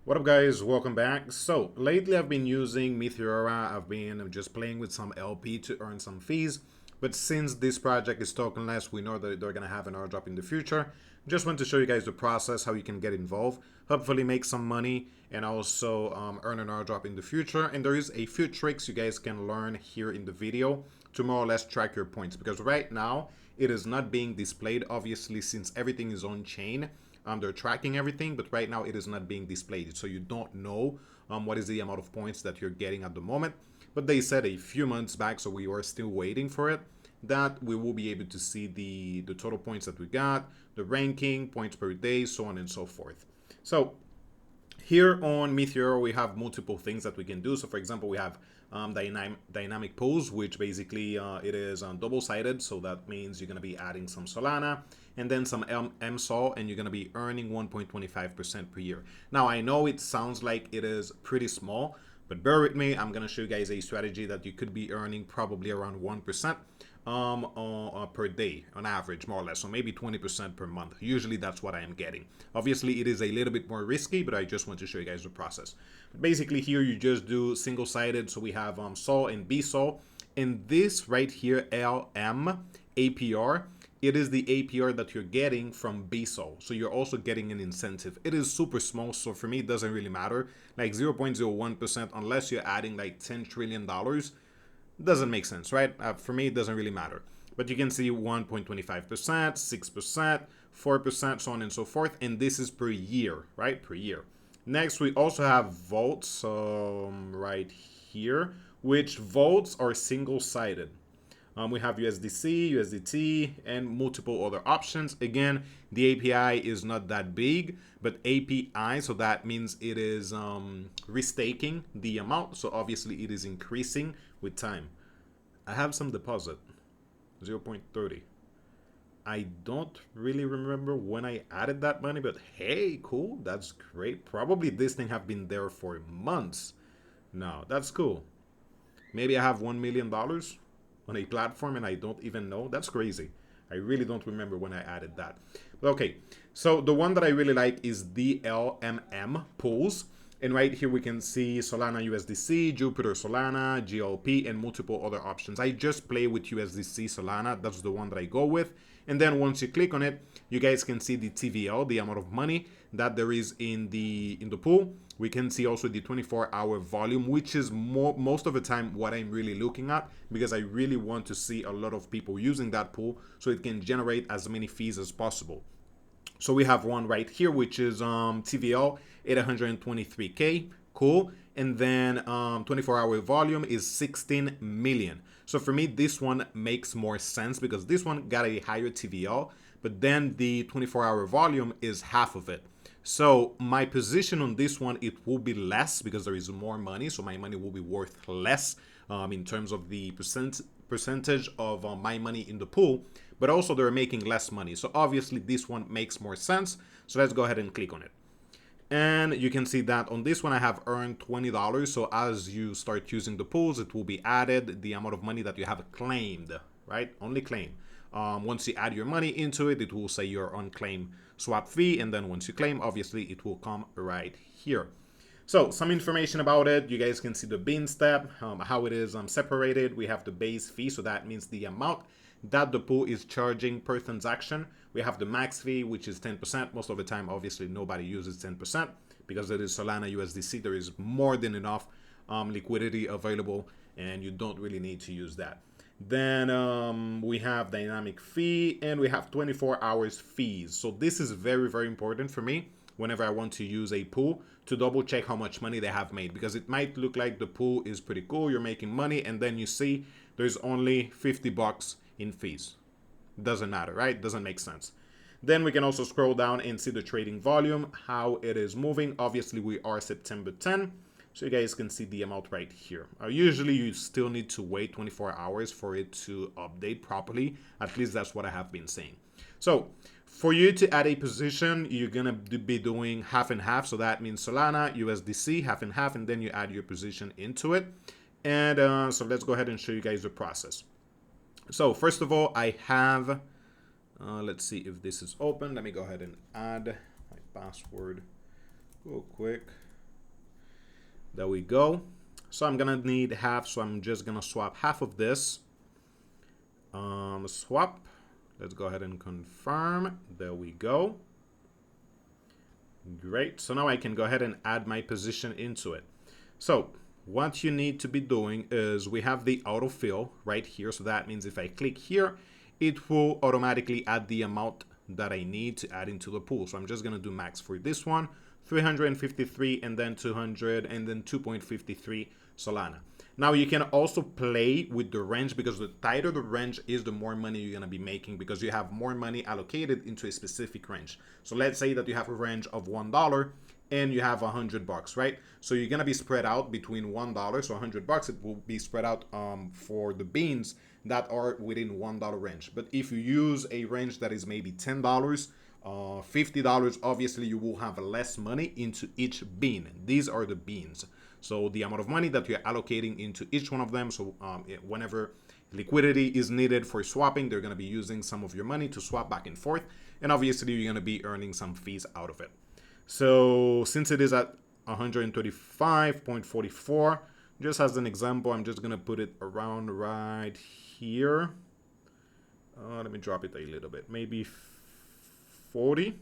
What up guys, welcome back. So lately I've been using Meteora. I've been just playing with some LP to earn some fees, but since this project is tokenless, we know that they're gonna have an airdrop in the future. Just want to show you guys the process, how you can get involved, hopefully make some money, and also earn an airdrop in the future. And there is a few tricks you guys can learn here in the video to more or less track your points, because right now it is not being displayed, obviously, since everything is on chain. They're tracking everything, but right now it is not being displayed, so you don't know what is the amount of points that you're getting at the moment. But they said a few months back, so we are still waiting for it, that we will be able to see the total points that we got, the ranking, points per day, so on and so forth. So here on Meteor, we have multiple things that we can do. So for example, we have dynamic pools, which basically it is double-sided. So that means you're going to be adding some Solana and then some MSOL, and you're going to be earning 1.25% per year. Now, I know it sounds like it is pretty small, but bear with me. I'm going to show you guys a strategy that you could be earning probably around 1% per day on average, more or less, so maybe 20% per month. Usually that's what I am getting. Obviously it is a little bit more risky, but I just want to show you guys the process. Basically here you just do single-sided, so we have SOL and BSOL, and this right here, LM APR, it is the APR that you're getting from BSOL. So you're also getting an incentive. It is super small, so for me it doesn't really matter. Like 0.01%, unless you're adding like $10 trillion, doesn't make sense, right? For me, it doesn't really matter. But you can see 1.25%, 6%, 4%, so on and so forth. And this is per year, right? Per year. Next, we also have votes right here, which votes are single-sided. We have USDC, USDT, and multiple other options. Again, the API is not that big, but API, so that means it is restaking the amount. So obviously it is increasing with time. I have some deposit, 0.30. I don't really remember when I added that money, but hey, cool, that's great. Probably this thing have been there for months. No, that's cool. Maybe I have $1 million on a platform and I don't even know. That's crazy. I really don't remember when I added that. But okay, so the one that I really like is DLMM pools. And right here we can see Solana USDC, Jupiter Solana, GLP, and multiple other options. I just play with USDC Solana. That's the one that I go with. And then once you click on it, you guys can see the TVL, the amount of money that there is in the pool. We can see also the 24-hour volume, which is most of the time what I'm really looking at, because I really want to see a lot of people using that pool so it can generate as many fees as possible. So we have one right here, which is TVL 823K. Cool. And then 24-hour volume is 16 million. So for me, this one makes more sense because this one got a higher TVL, but then the 24-hour volume is half of it. So my position on this one, it will be less because there is more money. So my money will be worth less in terms of the percentage of my money in the pool, but also they're making less money. So obviously this one makes more sense. So let's go ahead and click on it. And you can see that on this one, I have earned $20. So as you start using the pools, it will be added the amount of money that you have claimed, right? Only claim. Once you add your money into it, it will say your unclaimed swap fee. And then once you claim, obviously it will come right here. So some information about it, you guys can see the bin step, how it is separated. We have the base fee, so that means the amount that the pool is charging per transaction. We have the max fee, which is 10%. Most of the time, obviously, nobody uses 10% because it is Solana USDC. There is more than enough liquidity available, and you don't really need to use that. Then we have dynamic fee, and we have 24 hours fees. So this is very, very important for me whenever I want to use a pool to double check how much money they have made, because it might look like the pool is pretty cool, you're making money, and then you see there's only 50 bucks in fees. Doesn't matter, right? Doesn't make sense. Then we can also scroll down and see the trading volume, how it is moving. Obviously we are September 10, so you guys can see the amount right here. Usually you still need to wait 24 hours for it to update properly. At least that's what I have been saying. So for you to add a position, you're going to be doing half and half. So that means Solana, USDC, half and half, and then you add your position into it. And so let's go ahead and show you guys the process. So first of all, I have, let's see if this is open. Let me go ahead and add my password real quick. There we go. So I'm gonna need half, so I'm just gonna swap half of this. Swap. Let's go ahead and confirm. There we go. Great. So now I can go ahead and add my position into it. So what you need to be doing is we have the autofill right here. So that means if I click here, it will automatically add the amount that I need to add into the pool. So I'm just going to do max for this one, 353, and then 200, and then 2.53 Solana. Now you can also play with the range, because the tighter the range is, the more money you're going to be making, because you have more money allocated into a specific range. So let's say that you have a range of $1 and you have $100, right? So you're going to be spread out between $1, so $100, it will be spread out for the beans that are within $1 range. But if you use a range that is maybe $10, $50, obviously you will have less money into each bean. These are the beans. So the amount of money that you're allocating into each one of them. So whenever liquidity is needed for swapping, they're going to be using some of your money to swap back and forth. And obviously you're going to be earning some fees out of it. So since it is at 135.44, just as an example, I'm just going to put it around right here. Let me drop it a little bit, maybe 40.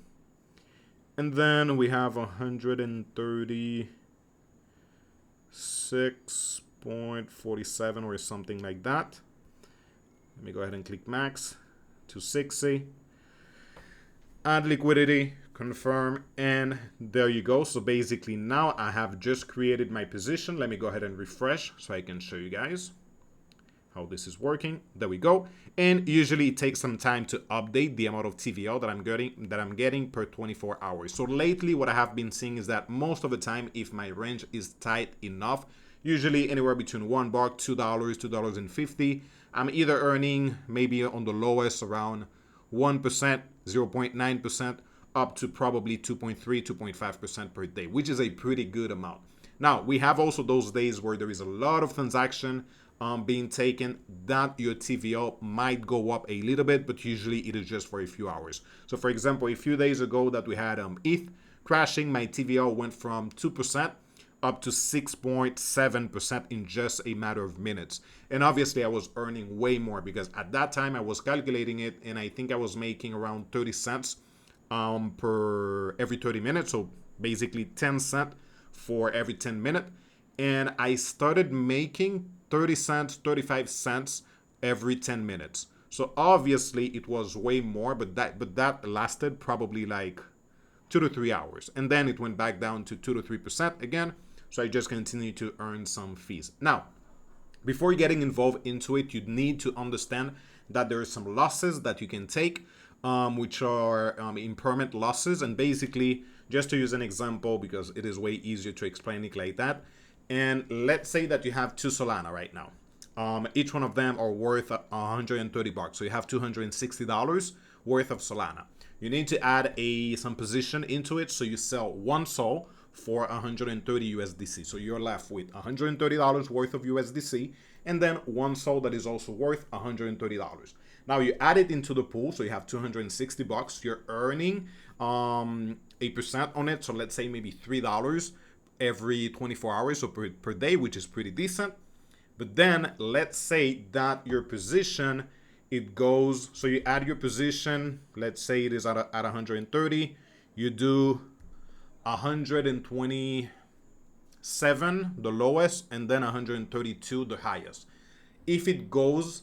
And then we have 136.47 or something like that. Let me go ahead and click max, 260. Add liquidity, confirm, and there you go. So basically now I have just created my position. Let me go ahead and refresh so I can show you guys how this is working. There we go. And usually it takes some time to update the amount of TVL that I'm getting per 24 hours. So lately what I have been seeing is that most of the time, if my range is tight enough, usually anywhere between $1, $2, $2.50, I'm either earning maybe on the lowest around 1%, 0.9%, up to probably 2.3, 2.5% per day, which is a pretty good amount. Now, we have also those days where there is a lot of transaction being taken, that your TVL might go up a little bit, but usually it is just for a few hours. So for example, a few days ago that we had ETH crashing, my TVL went from 2% up to 6.7% in just a matter of minutes. And obviously I was earning way more, because at that time I was calculating it and I think I was making around 30 cents per every 30 minutes. So basically 10 cents for every 10 minutes. And I started making 30 cents, 35 cents every 10 minutes. So obviously it was way more, but that lasted probably like 2 to 3 hours. And then it went back down to 2 to 3% again. So I just continue to earn some fees. Now, before getting involved into it, you need to understand that there are some losses that you can take, which are impermanent losses. And basically, just to use an example, because it is way easier to explain it like that. And let's say that you have 2 Solana right now. Each one of them are worth $130. So you have $260 worth of Solana. You need to add some position into it. So you sell 1 Sol for 130 USDC. So you're left with $130 worth of USDC, and then 1 Sol that is also worth $130. Now you add it into the pool, so you have $260. You're earning a percent on it. So let's say maybe $3 every 24 hours, so per day, which is pretty decent. But then let's say that your position, it goes, so you add your position, let's say it is at 130, you do 127 the lowest, and then 132 the highest. If it goes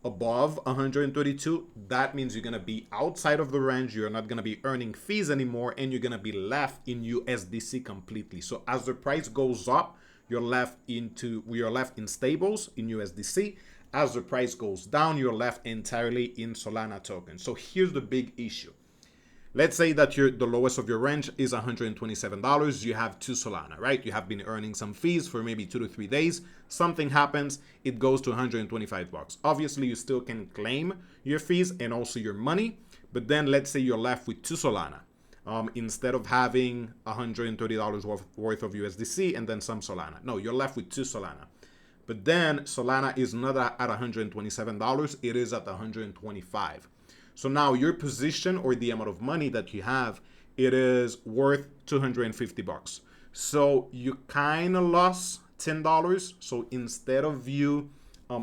above 132, that means you're going to be outside of the range, you're not going to be earning fees anymore, and you're going to be left in USDC completely. So as the price goes up, we are left in stables in USDC. As the price goes down, you're left entirely in Solana token. So here's the big issue. Let's say that the lowest of your range is $127. You have 2 Solana, right? You have been earning some fees for maybe 2 to 3 days. Something happens, it goes to $125. Obviously, you still can claim your fees and also your money. But then let's say you're left with 2 Solana. Instead of having $130 worth of USDC and then some Solana. No, you're left with 2 Solana. But then Solana is not at $127. It is at $125. So now your position, or the amount of money that you have, it is worth $250. So you kind of lost $10. So instead of you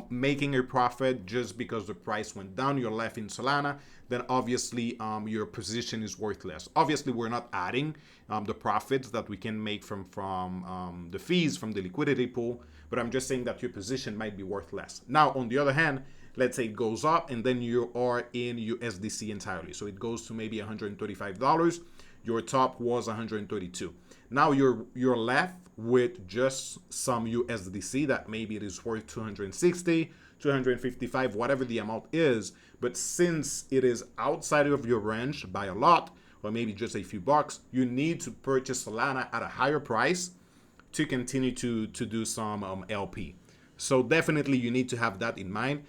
making a profit just because the price went down, you're left in Solana, then obviously your position is worthless. Obviously, we're not adding the profits that we can make from the fees from the liquidity pool, but I'm just saying that your position might be worth less. Now, on the other hand, let's say it goes up and then you are in USDC entirely. So it goes to maybe $135. Your top was 132. Now you're left with just some USDC that maybe it is worth 260, 255, whatever the amount is. But since it is outside of your range by a lot, or maybe just a few bucks, you need to purchase Solana at a higher price to continue to do some LP. So definitely you need to have that in mind.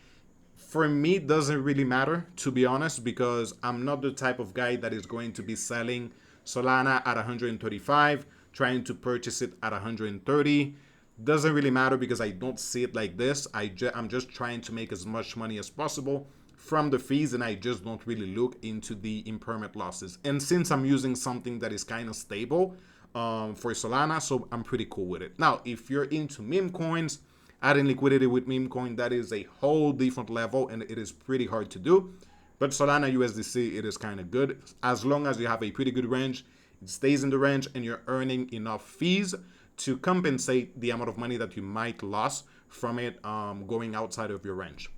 For me, it doesn't really matter, to be honest, because I'm not the type of guy that is going to be selling Solana at 135, trying to purchase it at 130. Doesn't really matter because I don't see it like this. I'm just trying to make as much money as possible from the fees, and I just don't really look into the impermanent losses. And since I'm using something that is kind of stable for Solana, so I'm pretty cool with it. Now, if you're into meme coins, adding liquidity with meme coin, that is a whole different level, and it is pretty hard to do. But Solana USDC, it is kind of good. As long as you have a pretty good range, it stays in the range, and you're earning enough fees to compensate the amount of money that you might lose from it going outside of your range.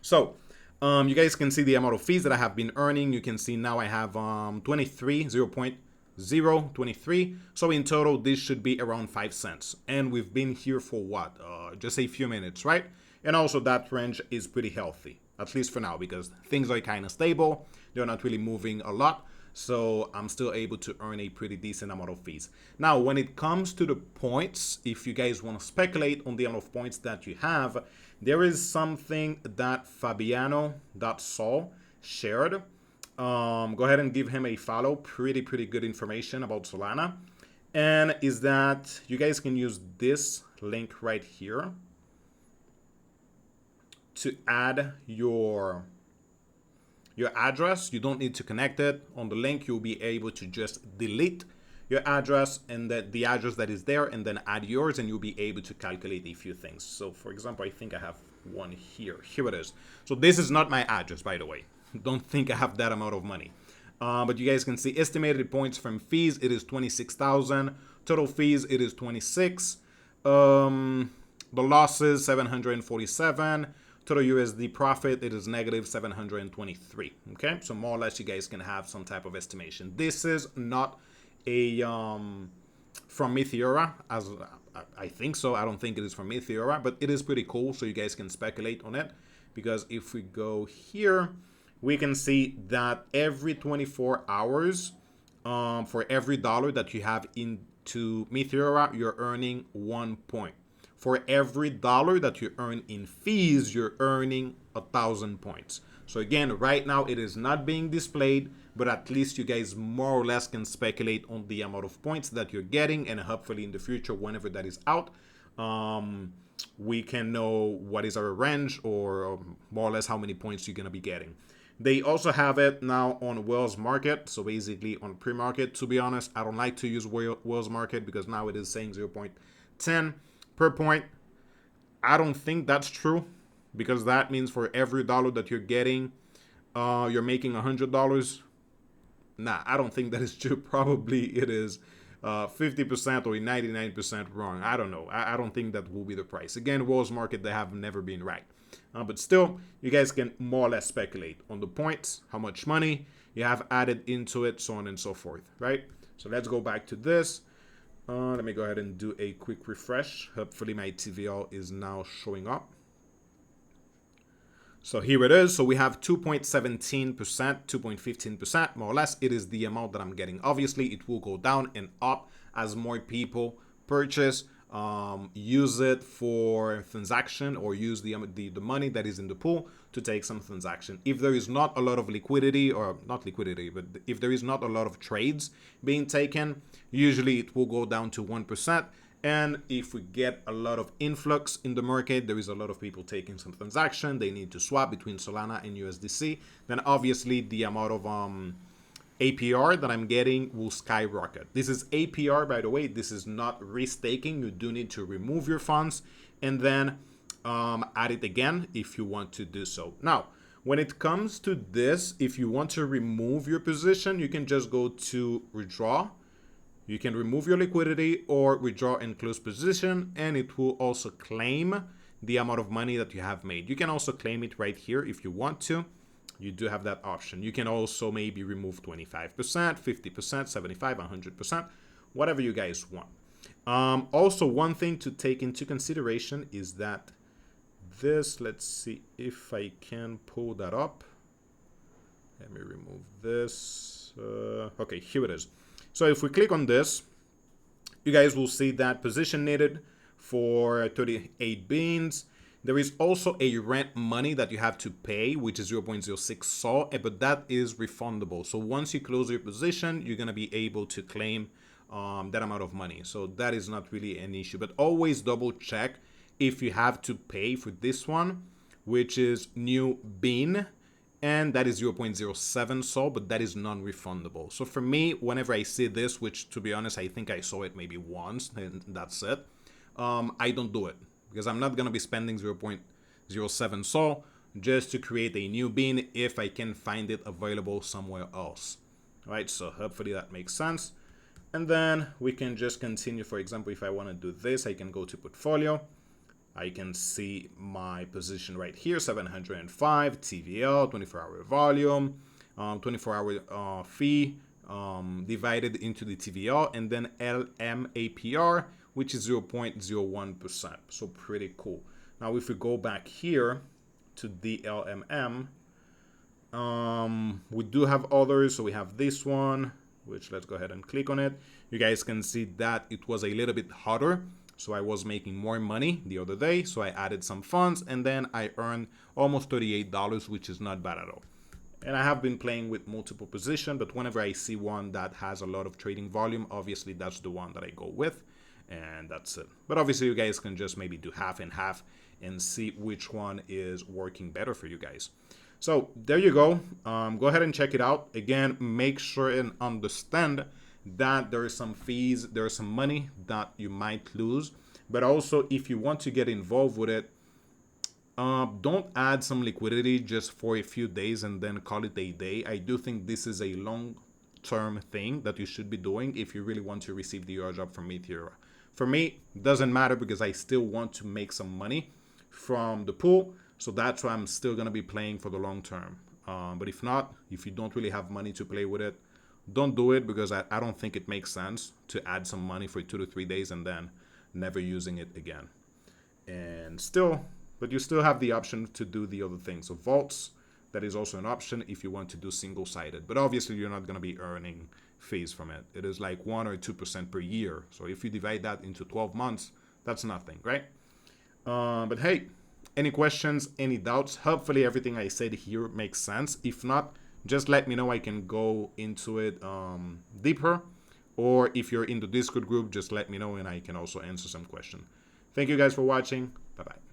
So you guys can see the amount of fees that I have been earning. You can see now I have 0.23. So in total, this should be around 5 cents. And we've been here for what? Just a few minutes, right? And also that range is pretty healthy, at least for now, because things are kind of stable. They're not really moving a lot. So I'm still able to earn a pretty decent amount of fees. Now, when it comes to the points, if you guys want to speculate on the amount of points that you have, there is something that Fabiano.sol shared. Go ahead and give him a follow. Pretty good information about Solana. And is that you guys can use this link right here to add your address. You don't need to connect it. On the link, you'll be able to just delete your address and the address that is there, and then add yours, and you'll be able to calculate a few things. So for example, I think I have one here. Here it is. So this is not my address, by the way. Don't think I have that amount of money. But you guys can see estimated points from fees, it is 26,000. Total fees, it is 26. The losses, 747. Total USD profit, it is negative 723. Okay, so more or less you guys can have some type of estimation. This is not a from Meteora, as I think so. I don't think it is from Meteora, but it is pretty cool, so you guys can speculate on it. Because if we go here, we can see that every 24 hours, for every dollar that you have into Meteora, you're earning 1 point. For every dollar that you earn in fees, you're earning 1,000 points. So again, right now it is not being displayed, but at least you guys more or less can speculate on the amount of points that you're getting, and hopefully in the future, whenever that is out, we can know what is our range, or more or less how many points you're going to be getting. They also have it now on Whales Market, so basically on pre-market. To be honest, I don't like to use Whales Market because now it is saying 0.10 per point. I don't think that's true, because that means for every dollar that you're getting, you're making $100. Nah, I don't think that is true. Probably it is 50% or 99% wrong. I don't know. I don't think that will be the price. Again, Whales Market, they have never been right. But still, you guys can more or less speculate on the points, how much money you have added into it, so on and so forth, right? So let's go back to this. Let me go ahead and do a quick refresh. Hopefully my TVL is now showing up. So here it is. So we have 2.17%, 2.15%, more or less. It is the amount that I'm getting. Obviously, it will go down and up as more people purchase, use it for transaction, or use the money that is in the pool to take some transaction. If there is not a lot of liquidity, or not liquidity, but if there is not a lot of trades being taken, usually it will go down to 1%. And if we get a lot of influx in the market, there is a lot of people taking some transaction, they need to swap between Solana and USDC, then obviously the amount of APR that I'm getting will skyrocket. This is APR, by the way. This is not risk-taking. You do need to remove your funds and then add it again if you want to do so. Now, when it comes to this, if you want to remove your position, you can just go to withdraw. You can remove your liquidity or withdraw and close position, and it will also claim the amount of money that you have made. You can also claim it right here if you want to. You do have that option. You can also maybe remove 25%, 50%, 75, 100%, whatever you guys want. Also, one thing to take into consideration is that this, let's see if I can pull that up. Let me remove this. Okay, here it is. So if we click on this, you guys will see that position needed for 38 beans. There is also a rent money that you have to pay, which is 0.06 SOL, but that is refundable. So once you close your position, you're going to be able to claim that amount of money. So that is not really an issue, but always double check if you have to pay for this one, which is new bean, and that is 0.07 SOL, but that is non-refundable. So for me, whenever I see this, which to be honest, I think I saw it maybe once and that's it, I don't do it because I'm not going to be spending 0.07 SOL just to create a new bean if I can find it available somewhere else. All right, so hopefully that makes sense. And then we can just continue. For example, if I want to do this, I can go to portfolio. I can see my position right here, 705 TVL, 24-hour volume, 24-hour fee divided into the TVL, and then LMAPR, which is 0.01%. So pretty cool. Now, if we go back here to the LMM, we do have others. So we have this one, which let's go ahead and click on it. You guys can see that it was a little bit hotter. So I was making more money the other day, so I added some funds, and then I earned almost $38, which is not bad at all. And I have been playing with multiple positions, but whenever I see one that has a lot of trading volume, obviously that's the one that I go with, and that's it. But obviously you guys can just maybe do half and half and see which one is working better for you guys. So there you go. Go ahead and check it out. Again, make sure and understand that there is some fees, there is some money that you might lose. But also, if you want to get involved with it, don't add some liquidity just for a few days and then call it a day. I do think this is a long-term thing that you should be doing if you really want to receive the airdrop from Meteora. For me, it doesn't matter because I still want to make some money from the pool. So that's why I'm still going to be playing for the long term. But if not, if you don't really have money to play with it, don't do it because I don't think it makes sense to add some money for 2 to 3 days and then never using it again. And still, but you still have the option to do the other things. So vaults, that is also an option if you want to do single-sided. But obviously, you're not going to be earning fees from it. It is like 1 or 2% per year. So if you divide that into 12 months, that's nothing, right? But hey, any questions, any doubts? Hopefully everything I said here makes sense. If not, just let me know. I can go into it deeper. Or if you're in the Discord group, just let me know and I can also answer some questions. Thank you guys for watching. Bye-bye.